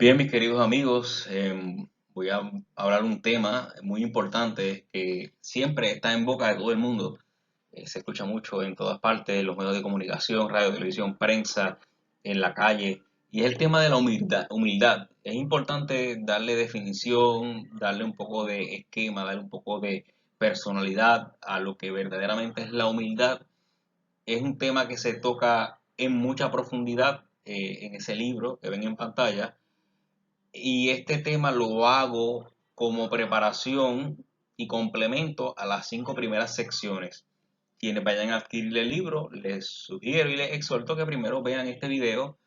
Bien, mis queridos amigos, voy a hablar un tema muy importante que siempre está en boca de todo el mundo. Se escucha mucho en todas partes, en los medios de comunicación, radio, televisión, prensa, en la calle, y es el tema de la humildad. Humildad. Es importante darle definición, darle un poco de esquema, darle un poco de personalidad a lo que verdaderamente es la humildad. Es un tema que se toca en mucha profundidad en ese libro que ven en pantalla, y este tema lo hago como preparación y complemento a las 5 primeras secciones. Quienes vayan a adquirir el libro, les sugiero y les exhorto que primero vean este video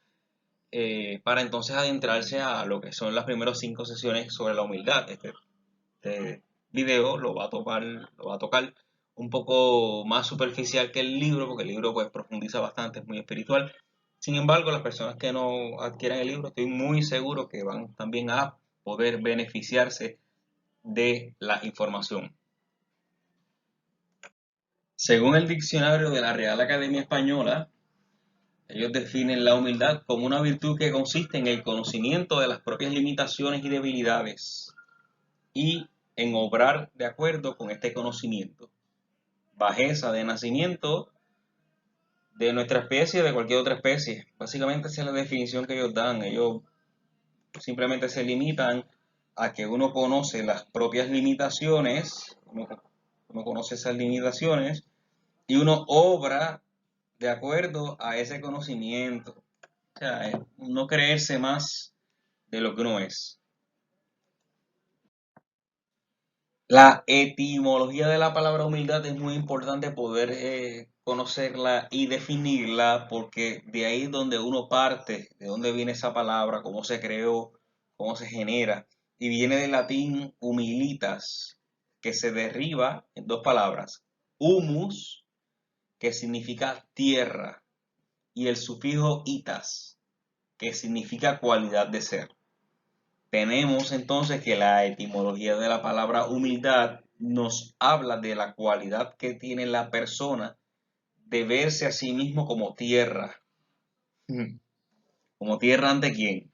para entonces adentrarse a lo que son las primeras 5 sesiones sobre la humildad. Este video lo va a tocar un poco más superficial que el libro, porque el libro pues profundiza bastante, es muy espiritual. Sin embargo, las personas que no adquieran el libro, estoy muy seguro que van también a poder beneficiarse de la información. Según el diccionario de la Real Academia Española, ellos definen la humildad como una virtud que consiste en el conocimiento de las propias limitaciones y debilidades y en obrar de acuerdo con este conocimiento. Bajeza de nacimiento de nuestra especie o de cualquier otra especie. Básicamente esa es la definición que ellos dan. Ellos simplemente se limitan a que uno conoce las propias limitaciones, uno conoce esas limitaciones y uno obra de acuerdo a ese conocimiento. O sea, no creerse más de lo que uno es. La etimología de la palabra humildad es muy importante poder conocerla y definirla, porque de ahí es donde uno parte, de dónde viene esa palabra, cómo se creó, cómo se genera. Y viene del latín humilitas, que se deriva en dos palabras: humus, que significa tierra, y el sufijo itas, que significa cualidad de ser. Tenemos entonces que la etimología de la palabra humildad nos habla de la cualidad que tiene la persona de verse a sí mismo como tierra. ¿Como tierra ante quién?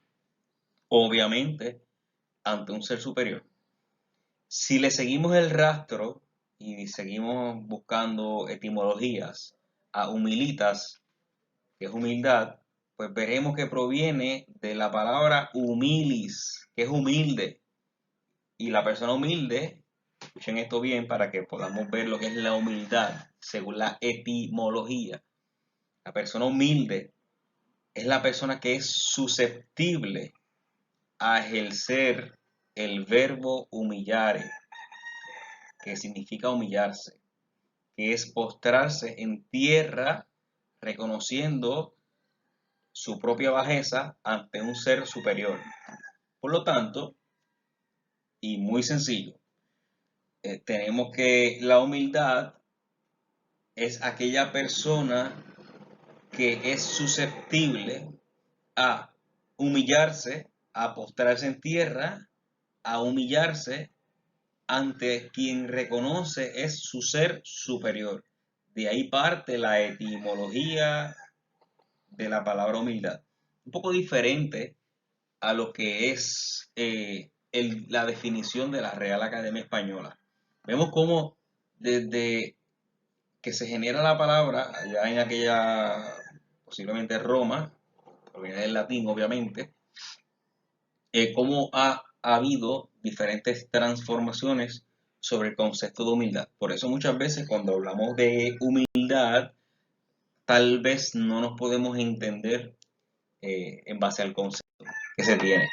Obviamente ante un ser superior. Si le seguimos el rastro y seguimos buscando etimologías a humilitas, que es humildad, pues veremos que proviene de la palabra humilis, que es humilde. Y la persona humilde, escuchen esto bien para que podamos ver lo que es la humildad según la etimología. La persona humilde es la persona que es susceptible a ejercer el verbo humillare, que significa humillarse, que es postrarse en tierra reconociendo su propia bajeza ante un ser superior. Por lo tanto, y muy sencillo, tenemos que la humildad es aquella persona que es susceptible a humillarse, a postrarse en tierra, a humillarse ante quien reconoce es su ser superior. De ahí parte la etimología de la palabra humildad. Un poco diferente a lo que es la definición de la Real Academia Española. Vemos cómo desde que se genera la palabra allá en aquella, posiblemente Roma, proviene del latín obviamente, cómo ha habido diferentes transformaciones sobre el concepto de humildad. Por eso muchas veces cuando hablamos de humildad, tal vez no nos podemos entender en base al concepto que se tiene.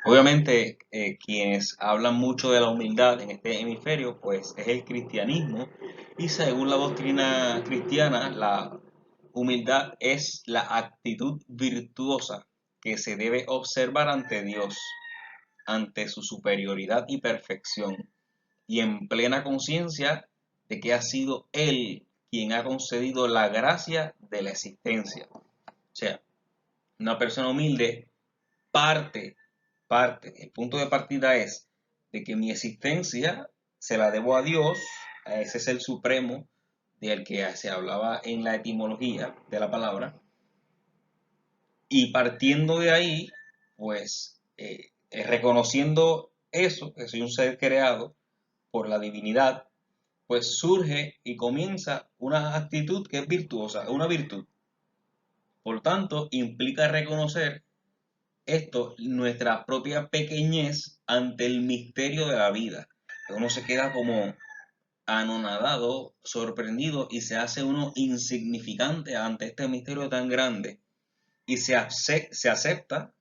Obviamente, quienes hablan mucho de la humildad en este hemisferio, pues es el cristianismo, y según la doctrina cristiana, la humildad es la actitud virtuosa que se debe observar ante Dios, ante su superioridad y perfección, y en plena conciencia de que ha sido Él quien ha concedido la gracia de la existencia. O sea, una persona humilde parte, el punto de partida es de que mi existencia se la debo a Dios, a ese es el supremo del que se hablaba en la etimología de la palabra, y partiendo de ahí, pues reconociendo eso, que soy un ser creado por la divinidad, pues surge y comienza una actitud que es virtuosa, una virtud. Por tanto, implica reconocer esto, nuestra propia pequeñez ante el misterio de la vida. Uno se queda como anonadado, sorprendido y se hace uno insignificante ante este misterio tan grande y se acepta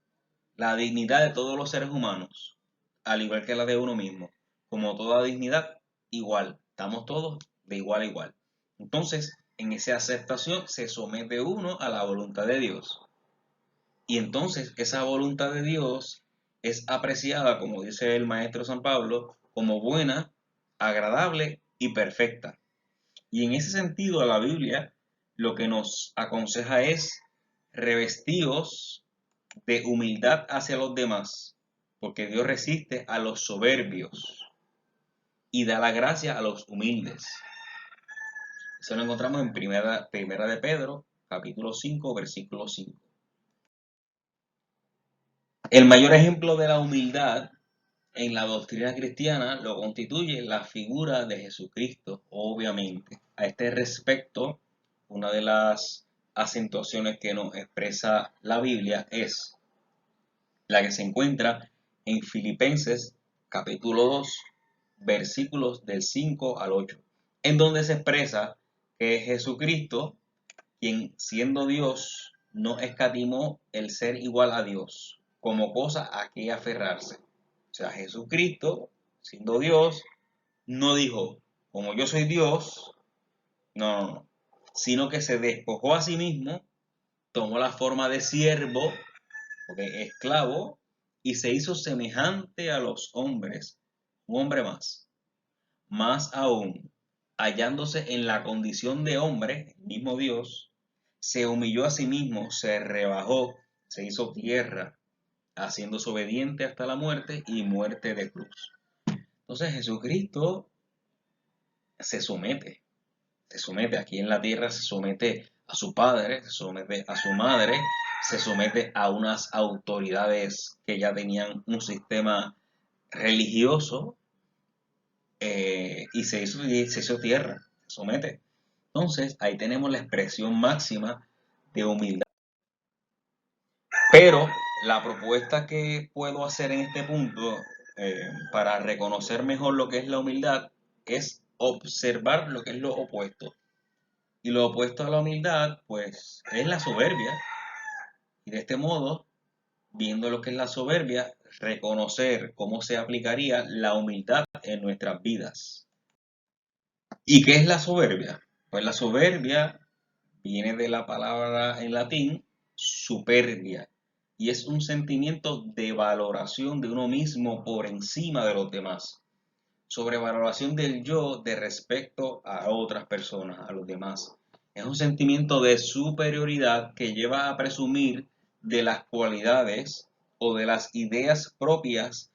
la dignidad de todos los seres humanos, al igual que la de uno mismo. Como toda dignidad, igual. Estamos todos de igual a igual. Entonces, en esa aceptación se somete uno a la voluntad de Dios. Y entonces esa voluntad de Dios es apreciada, como dice el maestro San Pablo, como buena, agradable y perfecta. Y en ese sentido, la Biblia lo que nos aconseja es revestidos de humildad hacia los demás, porque Dios resiste a los soberbios y da la gracia a los humildes. Eso lo encontramos en primera de Pedro, capítulo 5, versículo 5. El mayor ejemplo de la humildad en la doctrina cristiana lo constituye la figura de Jesucristo, obviamente. A este respecto, una de las acentuaciones que nos expresa la Biblia es la que se encuentra en Filipenses capítulo 2, versículos del 5 al 8, en donde se expresa que Jesucristo, quien siendo Dios, no escatimó el ser igual a Dios como cosa a que aferrarse. O sea, Jesucristo, siendo Dios, no dijo, como yo soy Dios, no, sino que se despojó a sí mismo, tomó la forma de siervo, porque esclavo, y se hizo semejante a los hombres, un hombre más. Más aún, hallándose en la condición de hombre, el mismo Dios, se humilló a sí mismo, se rebajó, se hizo tierra, haciéndose obediente hasta la muerte y muerte de cruz. Entonces Jesucristo se somete aquí en la tierra, se somete a su padre, se somete a su madre, se somete a unas autoridades que ya tenían un sistema religioso y se hizo tierra, se somete. Entonces ahí tenemos la expresión máxima de humildad. Pero la propuesta que puedo hacer en este punto para reconocer mejor lo que es la humildad es observar lo que es lo opuesto. Y lo opuesto a la humildad, pues, es la soberbia. Y de este modo, viendo lo que es la soberbia, reconocer cómo se aplicaría la humildad en nuestras vidas. ¿Y qué es la soberbia? Pues la soberbia viene de la palabra en latín superbia y es un sentimiento de valoración de uno mismo por encima de los demás. Sobrevaloración del yo de respecto a otras personas, a los demás. Es un sentimiento de superioridad que lleva a presumir de las cualidades o de las ideas propias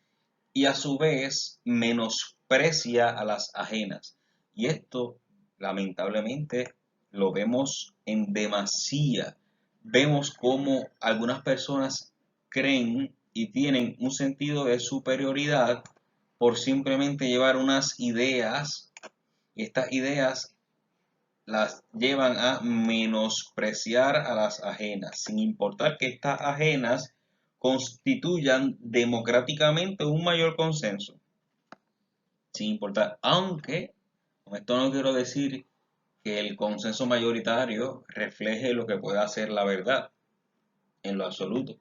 y a su vez menosprecia a las ajenas. Y esto, lamentablemente, lo vemos en demasía. Vemos cómo algunas personas creen y tienen un sentido de superioridad por simplemente llevar unas ideas, y estas ideas las llevan a menospreciar a las ajenas, sin importar que estas ajenas constituyan democráticamente un mayor consenso, sin importar, aunque con esto no quiero decir que el consenso mayoritario refleje lo que pueda ser la verdad en lo absoluto.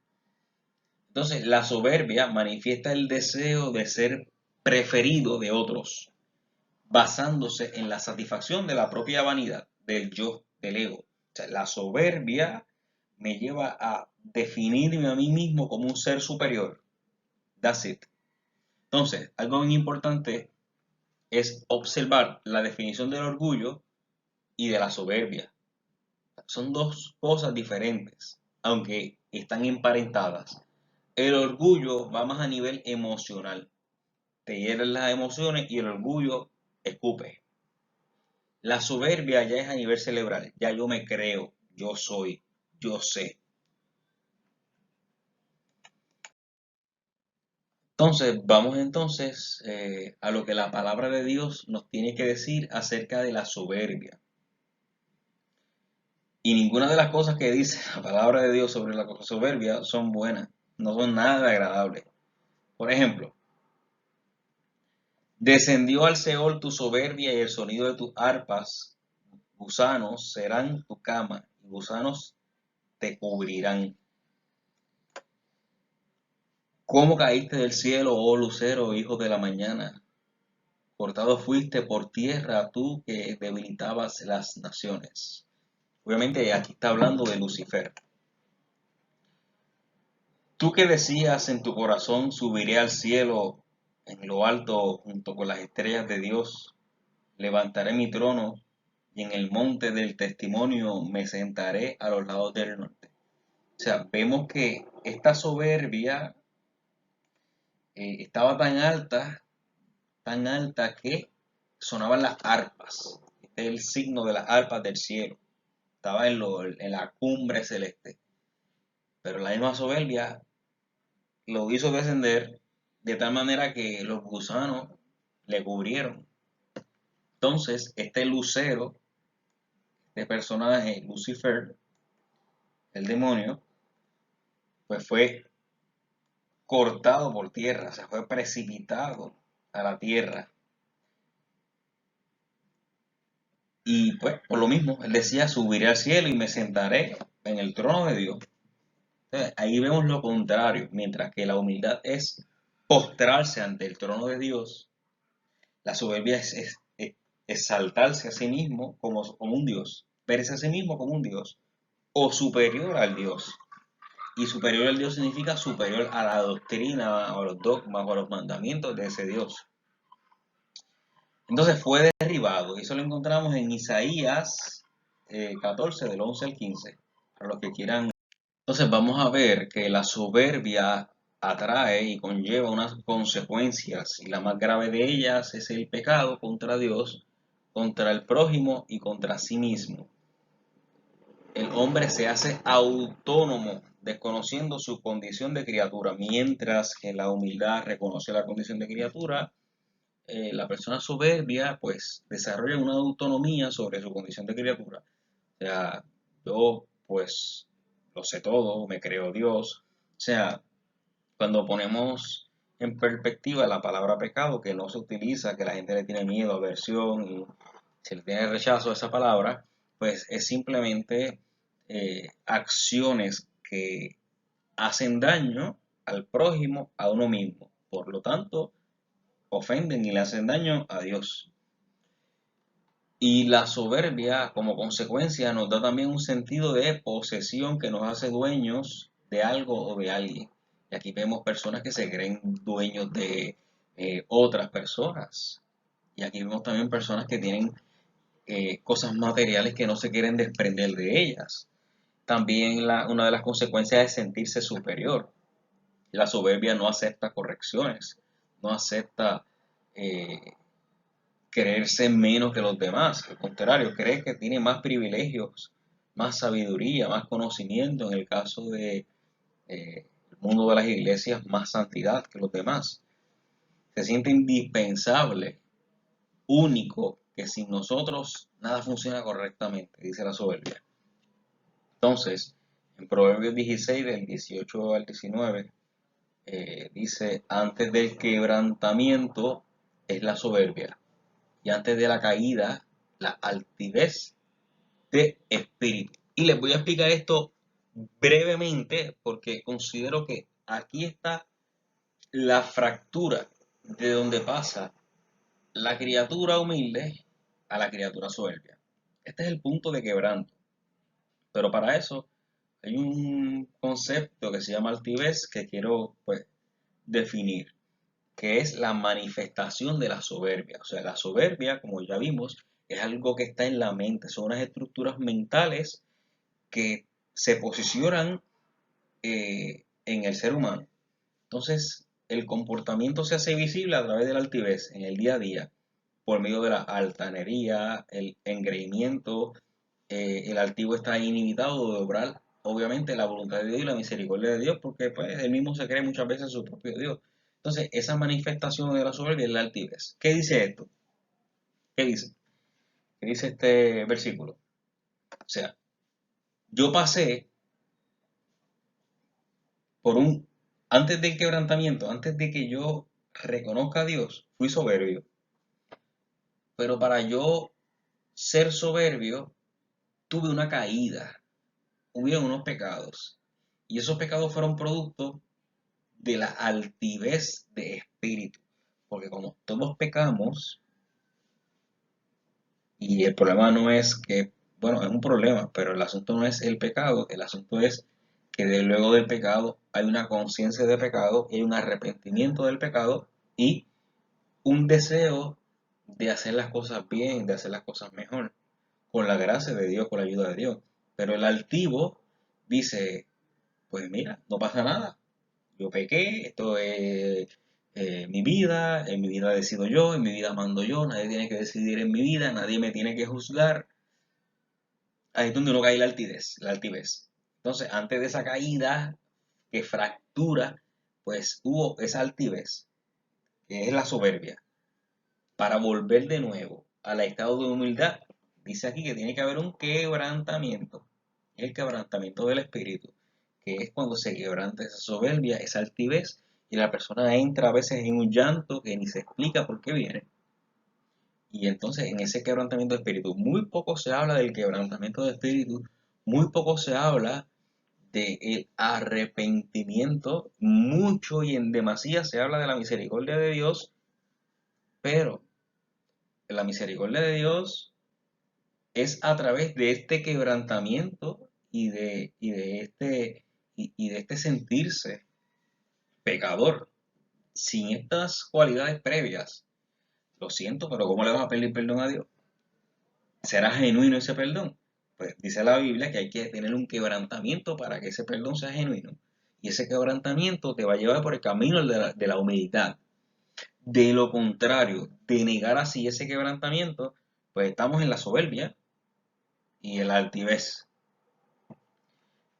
Entonces, la soberbia manifiesta el deseo de ser preferido de otros, basándose en la satisfacción de la propia vanidad, del yo, del ego. O sea, la soberbia me lleva a definirme a mí mismo como un ser superior. That's it. Entonces, algo muy importante es observar la definición del orgullo y de la soberbia. Son dos cosas diferentes, aunque están emparentadas. El orgullo va más a nivel emocional. Te hieren las emociones y el orgullo escupe. La soberbia ya es a nivel cerebral. Ya yo me creo, yo soy, yo sé. Entonces, vamos entonces a lo que la palabra de Dios nos tiene que decir acerca de la soberbia. Y ninguna de las cosas que dice la palabra de Dios sobre la soberbia son buenas, no son nada agradables. Por ejemplo, descendió al Seol tu soberbia y el sonido de tus arpas, gusanos serán tu cama y gusanos te cubrirán. ¿Cómo caíste del cielo, oh lucero, hijo de la mañana? Cortado fuiste por tierra tú que debilitabas las naciones. Obviamente aquí está hablando de Lucifer. Tú que decías en tu corazón, subiré al cielo en lo alto junto con las estrellas de Dios, levantaré mi trono y en el monte del testimonio me sentaré a los lados del norte. O sea, vemos que esta soberbia estaba tan alta que sonaban las arpas. Este es el signo de las arpas del cielo. Estaba en la cumbre celeste. Pero la misma soberbia lo hizo descender de tal manera que los gusanos le cubrieron. Entonces, este lucero, este personaje, Lucifer, el demonio, pues fue cortado por tierra, o sea, fue precipitado a la tierra. Y pues, por lo mismo, él decía, subiré al cielo y me sentaré en el trono de Dios. Entonces, ahí vemos lo contrario, mientras que la humildad es postrarse ante el trono de Dios, la soberbia es exaltarse a sí mismo como un Dios, verse a sí mismo como un Dios o superior al Dios. Y superior al Dios significa superior a la doctrina o a los dogmas o a los mandamientos de ese Dios. Entonces fue derribado, y eso lo encontramos en Isaías 14, del 11 al 15, para los que quieran. Entonces vamos a ver que la soberbia atrae y conlleva unas consecuencias, y la más grave de ellas es el pecado contra Dios, contra el prójimo y contra sí mismo. El hombre se hace autónomo, desconociendo su condición de criatura, mientras que la humildad reconoce la condición de criatura. La persona soberbia pues desarrolla una autonomía sobre su condición de criatura. O sea, yo pues lo sé todo, me creo Dios. O sea, cuando ponemos en perspectiva la palabra pecado, que no se utiliza, que la gente le tiene miedo, aversión y se le tiene rechazo a esa palabra, pues es simplemente acciones que hacen daño al prójimo, a uno mismo. Por lo tanto, ofenden y le hacen daño a Dios. Y la soberbia, como consecuencia, nos da también un sentido de posesión que nos hace dueños de algo o de alguien. Y aquí vemos personas que se creen dueños de otras personas. Y aquí vemos también personas que tienen cosas materiales que no se quieren desprender de ellas. También una de las consecuencias es sentirse superior. La soberbia no acepta correcciones, no acepta eh, creerse menos que los demás. Al contrario, cree que tiene más privilegios, más sabiduría, más conocimiento. En el caso de el mundo de las iglesias, más santidad que los demás. Se siente indispensable, único, que sin nosotros nada funciona correctamente, dice la soberbia. Entonces, en Proverbios 16, del 18 al 19, dice, antes del quebrantamiento es la soberbia, y antes de la caída, la altivez de espíritu. Y les voy a explicar esto brevemente porque considero que aquí está la fractura de donde pasa la criatura humilde a la criatura soberbia. Este es el punto de quebranto. Pero para eso hay un concepto que se llama altivez que quiero pues definir, que es la manifestación de la soberbia. O sea, la soberbia, como ya vimos, es algo que está en la mente, son unas estructuras mentales que se posicionan en el ser humano. Entonces, el comportamiento se hace visible a través de la altivez en el día a día, por medio de la altanería, el engreimiento. El altivo está inhibitado de obrar, obviamente, la voluntad de Dios y la misericordia de Dios, porque pues, él mismo se cree muchas veces su propio Dios. Entonces, esa manifestación de la soberbia es la altivez. ¿Qué dice esto? ¿Qué dice? ¿Qué dice este versículo? O sea, yo pasé por antes del quebrantamiento, antes de que yo reconozca a Dios, fui soberbio. Pero para yo ser soberbio, tuve una caída, hubieron unos pecados. Y esos pecados fueron producto de la altivez de espíritu. Porque como todos pecamos, y el problema no es que, bueno, es un problema, pero el asunto no es el pecado, el asunto es que luego del pecado hay una conciencia de pecado, y hay un arrepentimiento del pecado y un deseo de hacer las cosas bien, de hacer las cosas mejor, con la gracia de Dios, con la ayuda de Dios. Pero el altivo dice, pues mira, no pasa nada, yo pequé, esto es mi vida, en mi vida decido yo, en mi vida mando yo, nadie tiene que decidir en mi vida, nadie me tiene que juzgar. Ahí es donde uno cae la altivez, la altivez. Entonces, antes de esa caída que fractura, pues hubo esa altivez, que es la soberbia, para volver de nuevo al estado de humildad. Dice aquí que tiene que haber un quebrantamiento, el quebrantamiento del espíritu, que es cuando se quebranta esa soberbia, esa altivez, y la persona entra a veces en un llanto que ni se explica por qué viene. Y entonces en ese quebrantamiento de espíritu, muy poco se habla del quebrantamiento de espíritu, muy poco se habla del arrepentimiento, mucho y en demasía se habla de la misericordia de Dios, pero la misericordia de Dios es a través de este quebrantamiento y de este sentirse pecador, sin estas cualidades previas. Lo siento, pero ¿cómo le vas a pedir perdón a Dios? ¿Será genuino ese perdón? Pues dice la Biblia que hay que tener un quebrantamiento para que ese perdón sea genuino. Y ese quebrantamiento te va a llevar por el camino de la humildad. De lo contrario, de negar así ese quebrantamiento, pues estamos en la soberbia y en la altivez.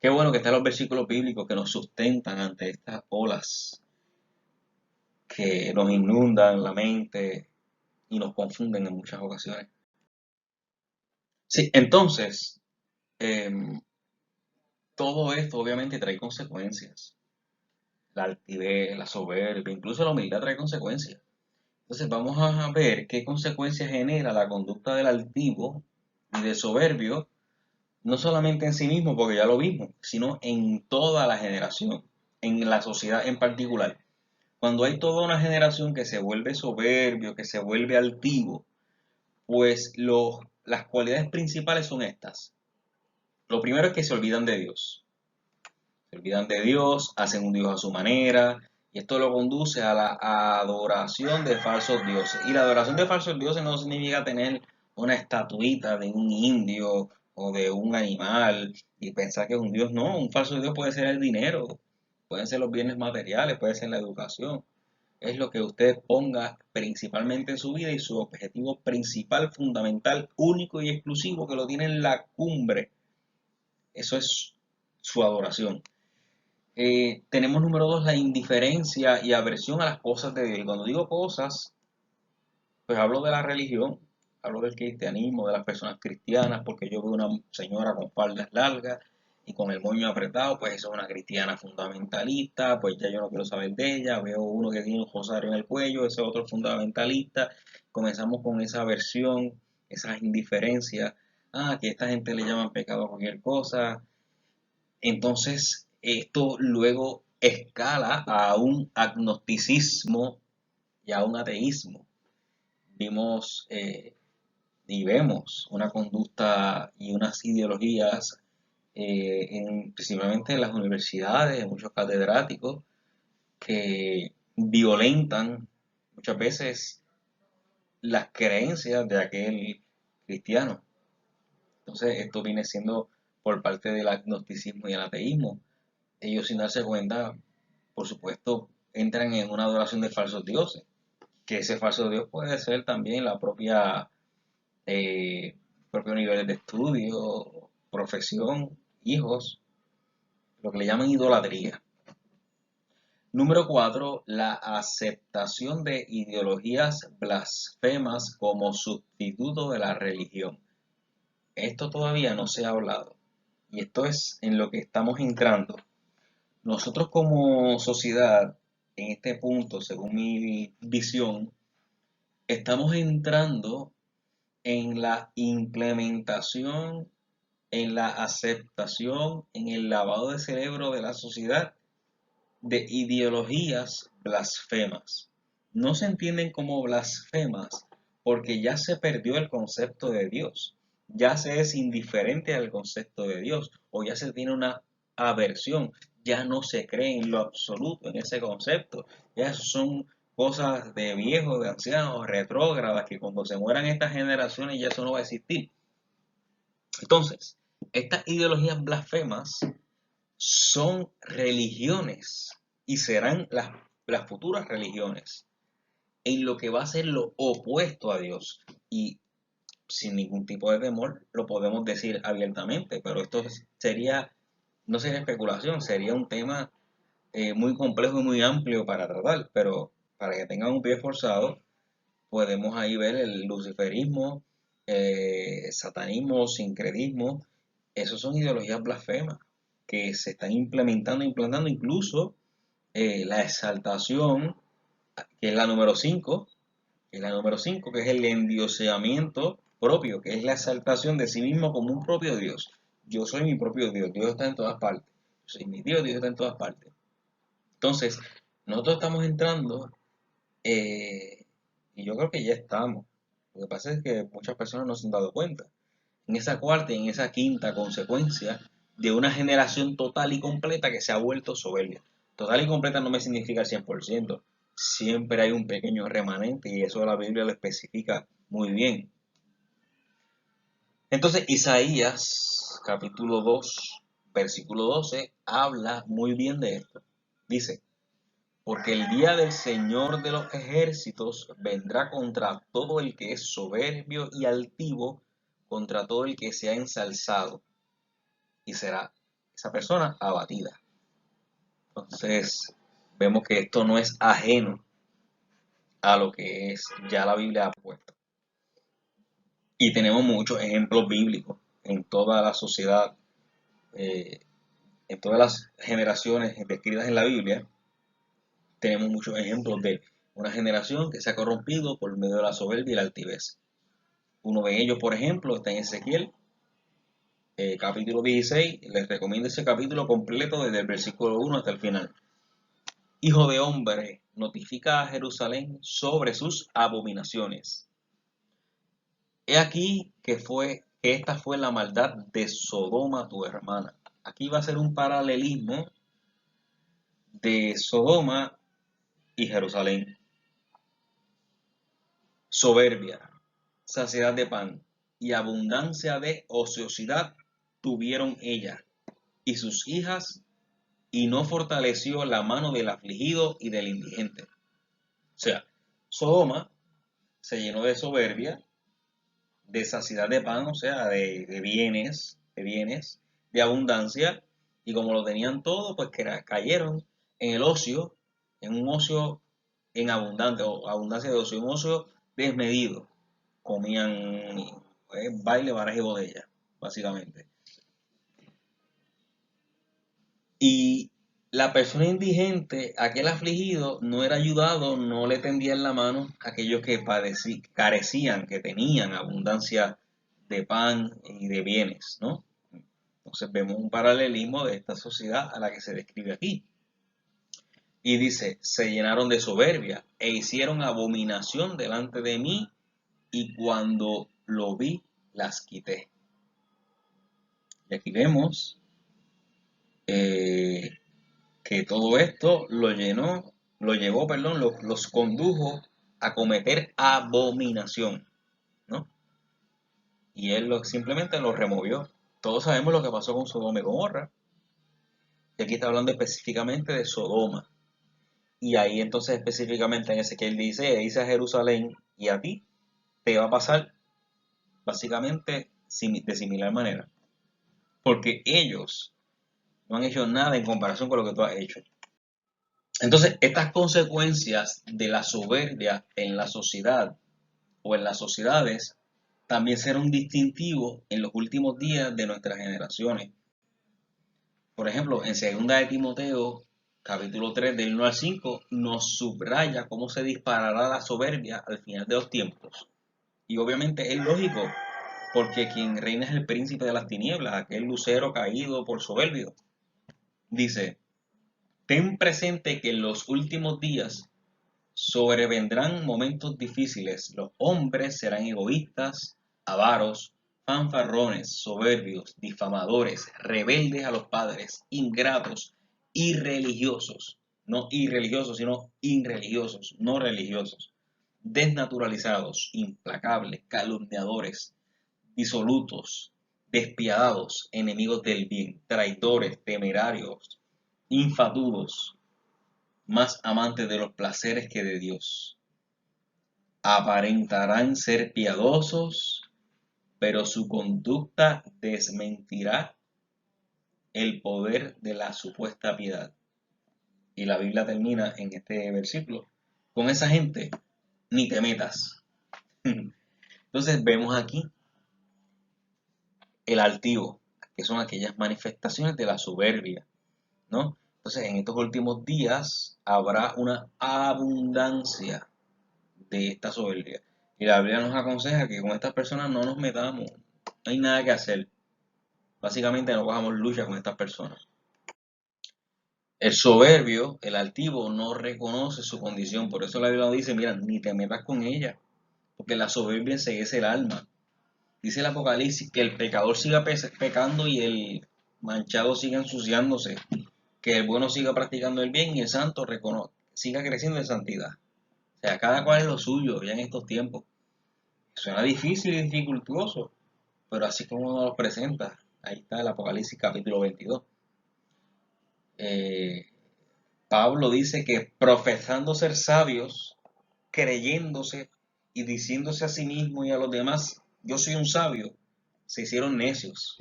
Qué bueno que están los versículos bíblicos que nos sustentan ante estas olas que nos inundan la mente y nos confunden en muchas ocasiones. Sí, entonces, em, todo esto obviamente trae consecuencias. La altivez, la soberbia, incluso la humildad trae consecuencias. Entonces vamos a ver qué consecuencias genera la conducta del altivo y del soberbio, no solamente en sí mismo, porque ya lo vimos, sino en toda la generación, en la sociedad en particular. Cuando hay toda una generación que se vuelve soberbio, que se vuelve altivo, pues las cualidades principales son estas. Lo primero es que se olvidan de Dios. Se olvidan de Dios, hacen un Dios a su manera, y esto lo conduce a la adoración de falsos dioses. Y la adoración de falsos dioses no significa tener una estatuita de un indio o de un animal y pensar que es un Dios. No, un falso Dios puede ser el dinero, pueden ser los bienes materiales, puede ser la educación. Es lo que usted ponga principalmente en su vida y su objetivo principal, fundamental, único y exclusivo, que lo tiene en la cumbre. Eso es su adoración. Tenemos número dos, la indiferencia y aversión a las cosas de Dios. Y cuando digo cosas, pues hablo de la religión, hablo del cristianismo, de las personas cristianas, porque yo veo una señora con faldas largas y con el moño apretado, pues eso es una cristiana fundamentalista, pues ya yo no quiero saber de ella. Veo uno que tiene un rosario en el cuello, ese otro fundamentalista. Comenzamos con esa aversión, esa indiferencia. Ah, que esta gente le llaman pecado a cualquier cosa. Entonces, esto luego escala a un agnosticismo y a un ateísmo. Vimos y vemos una conducta y unas ideologías, principalmente en las universidades, en muchos catedráticos, que violentan muchas veces las creencias de aquel cristiano. Entonces, esto viene siendo por parte del agnosticismo y el ateísmo. Ellos, sin darse cuenta, por supuesto, entran en una adoración de falsos dioses, que ese falso dios puede ser también la propio nivel de estudio, profesión, hijos, lo que le llaman idolatría. Número 4, la aceptación de ideologías blasfemas como sustituto de la religión. Esto todavía no se ha hablado y esto es en lo que estamos entrando. Nosotros como sociedad, en este punto, según mi visión, estamos entrando en la implementación, en la aceptación, en el lavado de cerebro de la sociedad de ideologías blasfemas. No se entienden como blasfemas porque ya se perdió el concepto de Dios, ya se es indiferente al concepto de Dios o ya se tiene una aversión, ya no se cree en lo absoluto en ese concepto, ya son cosas de viejos, de ancianos, retrógradas, que cuando se mueran estas generaciones ya eso no va a existir. Entonces, estas ideologías blasfemas son religiones y serán las futuras religiones en lo que va a ser lo opuesto a Dios. Y sin ningún tipo de temor lo podemos decir abiertamente, pero esto sería, no sería especulación, sería un tema muy complejo y muy amplio para tratar, pero para que tengan un pie forzado, podemos ahí ver el luciferismo, satanismo, sincretismo. Esos son ideologías blasfemas que se están implementando, implantando incluso la exaltación, que es la número 5, que es la número 5, que es el endioseamiento propio, que es la exaltación de sí mismo como un propio Dios. Yo soy mi propio Dios, Dios está en todas partes. Yo soy mi Dios, Dios está en todas partes. Entonces, nosotros estamos entrando, y yo creo que ya estamos. Lo que pasa es que muchas personas no se han dado cuenta. En esa cuarta y en esa quinta consecuencia de una generación total y completa que se ha vuelto soberbia. Total y completa no me significa el 100%. Siempre hay un pequeño remanente y eso la Biblia lo especifica muy bien. Entonces Isaías capítulo 2, versículo 12, habla muy bien de esto. Dice, porque el día del Señor de los ejércitos vendrá contra todo el que es soberbio y altivo, contra todo el que se ha ensalzado, y será esa persona abatida. Entonces, vemos que esto no es ajeno a lo que es ya la Biblia ha puesto. Y tenemos muchos ejemplos bíblicos en toda la sociedad, eh, en todas las generaciones descritas en la Biblia. Tenemos muchos ejemplos de una generación que se ha corrompido por medio de la soberbia y la altivez. Uno de ellos, por ejemplo, está en Ezequiel, capítulo 16. Les recomiendo ese capítulo completo desde el versículo 1 hasta el final. Hijo de hombre, notifica a Jerusalén sobre sus abominaciones. He aquí que esta fue la maldad de Sodoma, tu hermana. Aquí va a ser un paralelismo de Sodoma y Jerusalén. Soberbia, saciedad de pan y abundancia de ociosidad tuvieron ella y sus hijas, y no fortaleció la mano del afligido y del indigente. O sea, Sodoma se llenó de soberbia, de saciedad de pan, o sea, de bienes, de abundancia, y como lo tenían todo, pues cayeron en el ocio, en un ocio en abundante, o abundancia de ocio, un ocio desmedido. Comían baile, baraja y botella, básicamente. Y la persona indigente, aquel afligido, no era ayudado, no le tendían la mano a aquellos que carecían, que tenían abundancia de pan y de bienes, ¿no? Entonces vemos un paralelismo de esta sociedad a la que se describe aquí. Y dice, se llenaron de soberbia e hicieron abominación delante de mí, y cuando lo vi, las quité. Y aquí vemos eh, que todo esto los condujo a cometer abominación, ¿no? Y él simplemente los removió. Todos sabemos lo que pasó con Sodoma y Gomorra. Y aquí está hablando específicamente de Sodoma. Y ahí entonces específicamente en Ezequiel dice a Jerusalén, y a ti te va a pasar básicamente de similar manera. Porque ellos no han hecho nada en comparación con lo que tú has hecho. Entonces, estas consecuencias de la soberbia en la sociedad o en las sociedades también será un distintivo en los últimos días de nuestras generaciones. Por ejemplo, en segunda de Timoteo, capítulo 3 del 1 al 5, nos subraya cómo se disparará la soberbia al final de los tiempos. Y obviamente es lógico, porque quien reina es el príncipe de las tinieblas, aquel lucero caído por soberbio. Dice, ten presente que en los últimos días sobrevendrán momentos difíciles. Los hombres serán egoístas, avaros, fanfarrones, soberbios, difamadores, rebeldes a los padres, ingratos, irreligiosos, no irreligiosos, sino irreligiosos, no religiosos, desnaturalizados, implacables, calumniadores, disolutos, despiadados, enemigos del bien, traidores, temerarios, infatuos, más amantes de los placeres que de Dios. Aparentarán ser piadosos, pero su conducta desmentirá el poder de la supuesta piedad. Y la Biblia termina en este versículo. Con esa gente, ni te metas. Entonces vemos aquí el altivo, que son aquellas manifestaciones de la soberbia, ¿no? Entonces en estos últimos días habrá una abundancia de esta soberbia. Y la Biblia nos aconseja que con estas personas no nos metamos, no hay nada que hacer. Básicamente no cojamos lucha con estas personas. El soberbio, el altivo, no reconoce su condición. Por eso la Biblia dice, mira, ni te metas con ella, porque la soberbia enseguece el alma. Dice el Apocalipsis que el pecador siga pecando y el manchado siga ensuciándose, que el bueno siga practicando el bien y el santo siga creciendo en santidad. O sea, cada cual es lo suyo ya en estos tiempos. Suena difícil y dificultoso, pero así como nos lo presenta, ahí está el Apocalipsis capítulo 22. Eh, Pablo dice que profesando ser sabios, creyéndose y diciéndose a sí mismo y a los demás, yo soy un sabio, se hicieron necios.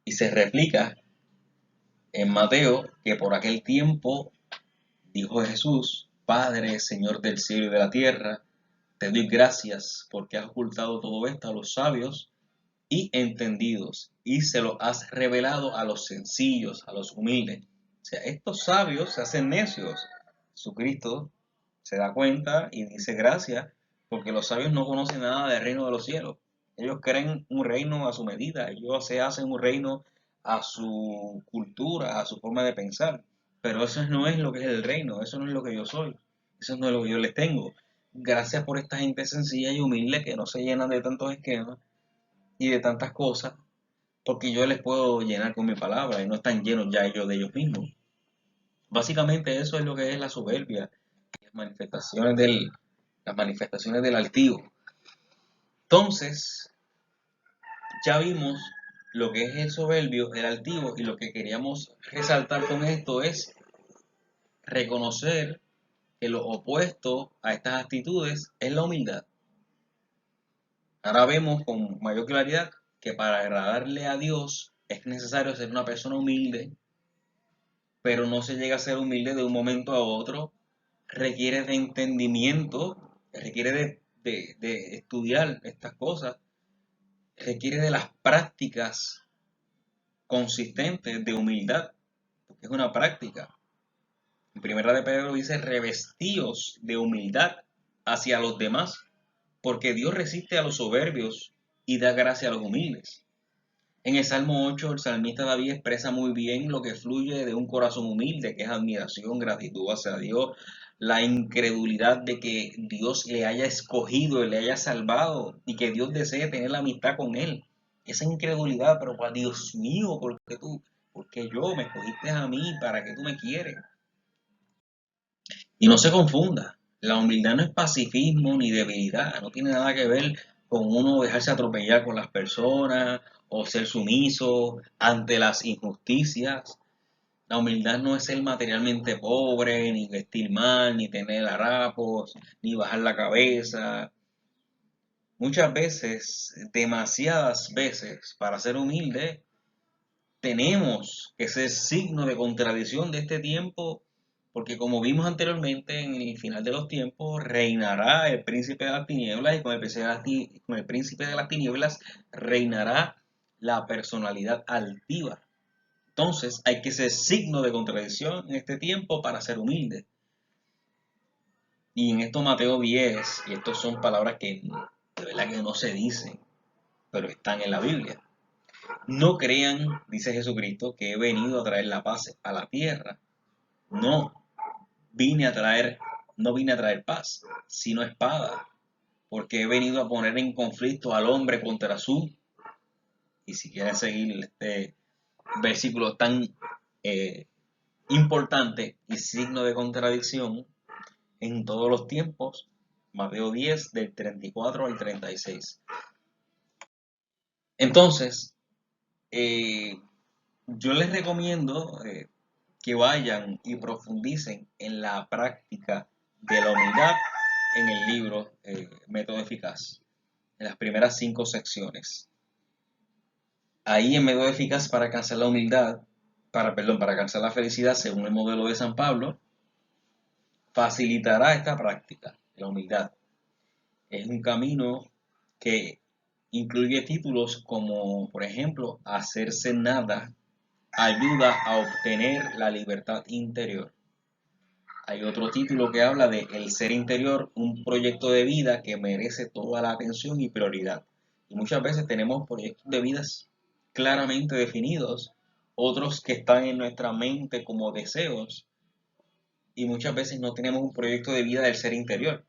Y se replica en Mateo que por aquel tiempo dijo Jesús, Padre, Señor del cielo y de la tierra, te doy gracias porque has ocultado todo esto a los sabios y entendidos, y se lo has revelado a los sencillos, a los humildes. O sea, estos sabios se hacen necios. Jesucristo se da cuenta y dice gracias, porque los sabios no conocen nada del reino de los cielos. Ellos creen un reino a su medida, ellos se hacen un reino a su cultura, a su forma de pensar. Pero eso no es lo que es el reino, eso no es lo que yo soy, eso no es lo que yo les tengo. Gracias por esta gente sencilla y humilde que no se llenan de tantos esquemas y de tantas cosas, porque yo les puedo llenar con mi palabra y no están llenos ya ellos de ellos mismos. Básicamente eso es lo que es la soberbia, las manifestaciones del altivo. Entonces, ya vimos lo que es el soberbio, el altivo, y lo que queríamos resaltar con esto es reconocer que lo opuesto a estas actitudes es la humildad. Ahora vemos con mayor claridad que para agradarle a Dios es necesario ser una persona humilde, pero no se llega a ser humilde de un momento a otro. Requiere de entendimiento, requiere de estudiar estas cosas, requiere de las prácticas consistentes de humildad, porque es una práctica. En primera de Pedro dice, revestíos de humildad hacia los demás, porque Dios resiste a los soberbios y da gracia a los humildes. En el Salmo 8, el salmista David expresa muy bien lo que fluye de un corazón humilde, que es admiración, gratitud hacia Dios, la incredulidad de que Dios le haya escogido y le haya salvado y que Dios desee tener la amistad con él. Esa incredulidad, pero para Dios mío, porque yo me escogiste a mí, para que tú me quieres. Y no se confunda, la humildad no es pacifismo ni debilidad, no tiene nada que ver con uno dejarse atropellar con las personas o ser sumiso ante las injusticias. La humildad no es ser materialmente pobre, ni vestir mal, ni tener harapos, ni bajar la cabeza. Muchas veces, demasiadas veces, para ser humilde, tenemos que ser signo de contradicción de este tiempo, porque como vimos anteriormente, en el final de los tiempos reinará el príncipe de las tinieblas y con el príncipe de las tinieblas reinará la personalidad altiva. Entonces hay que ser signo de contradicción en este tiempo para ser humilde. Y en esto Mateo 10, y estas son palabras que de verdad que no se dicen, pero están en la Biblia. No crean, dice Jesucristo, que he venido a traer la paz a la tierra. No, no vine a traer paz, sino espada, porque he venido a poner en conflicto al hombre contra su. Y si quieren seguir este versículo tan importante y signo de contradicción en todos los tiempos, Mateo 10 del 34 al 36. Entonces, yo les recomiendo que vayan y profundicen en la práctica de la humildad en el libro Método Eficaz, en las primeras 5 secciones. Ahí en Método Eficaz para alcanzar la humildad, para alcanzar la felicidad según el modelo de San Pablo, facilitará esta práctica, la humildad. Es un camino que incluye títulos como, por ejemplo, hacerse nada ayuda a obtener la libertad interior. Hay otro título que habla de el ser interior, un proyecto de vida que merece toda la atención y prioridad. Y muchas veces tenemos proyectos de vidas claramente definidos, otros que están en nuestra mente como deseos, y muchas veces no tenemos un proyecto de vida del ser interior.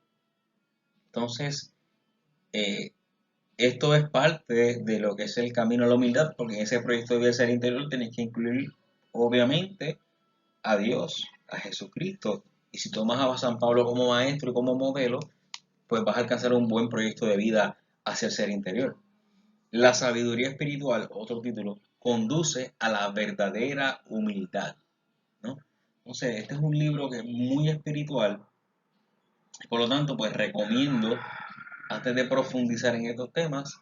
Entonces, esto es parte de lo que es el camino a la humildad, porque en ese proyecto de vida del ser interior tenés que incluir, obviamente, a Dios, a Jesucristo. Y si tomas a San Pablo como maestro y como modelo, pues vas a alcanzar un buen proyecto de vida hacia el ser interior. La sabiduría espiritual, otro título, conduce a la verdadera humildad, ¿no? Entonces, este es un libro que es muy espiritual. Por lo tanto, pues recomiendo, antes de profundizar en estos temas,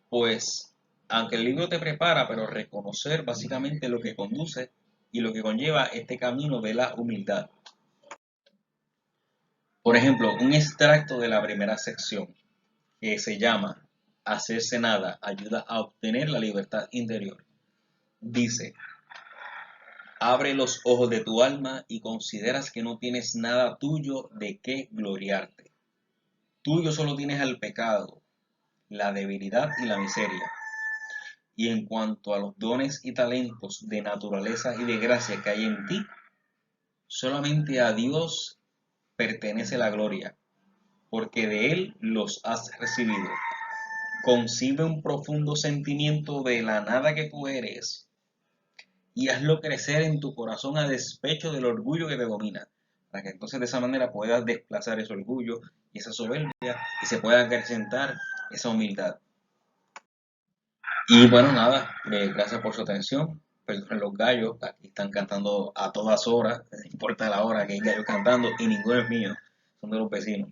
pues, aunque el libro te prepara, pero reconocer básicamente lo que conduce y lo que conlleva este camino de la humildad. Por ejemplo, un extracto de la primera sección que se llama Hacerse nada ayuda a obtener la libertad interior. Dice, abre los ojos de tu alma y consideras que no tienes nada tuyo de qué gloriarte. Tuyo solo tienes al pecado, la debilidad y la miseria. Y en cuanto a los dones y talentos de naturaleza y de gracia que hay en ti, solamente a Dios pertenece la gloria, porque de Él los has recibido. Concibe un profundo sentimiento de la nada que tú eres y hazlo crecer en tu corazón a despecho del orgullo que te domina, para que entonces de esa manera puedas desplazar ese orgullo y esa soberbia y se pueda acrecentar esa humildad. Y bueno, nada, gracias por su atención. Perdonen los gallos, aquí están cantando a todas horas, no importa la hora que hay gallos cantando y ninguno es mío, son de los vecinos.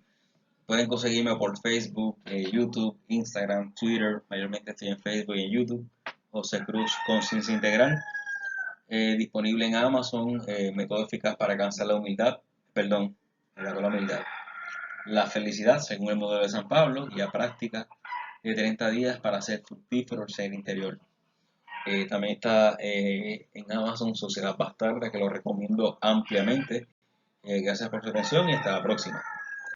Pueden conseguirme por Facebook, YouTube, Instagram, Twitter, mayormente estoy en Facebook y en YouTube, José Cruz Conciencia Integral. Disponible en Amazon, método eficaz para alcanzar la humildad, la humildad. La felicidad, según el modelo de San Pablo, guía práctica de 30 días para ser fructífero el ser interior. También está en Amazon Sociedad Bastarda, que lo recomiendo ampliamente. Gracias por su atención y hasta la próxima.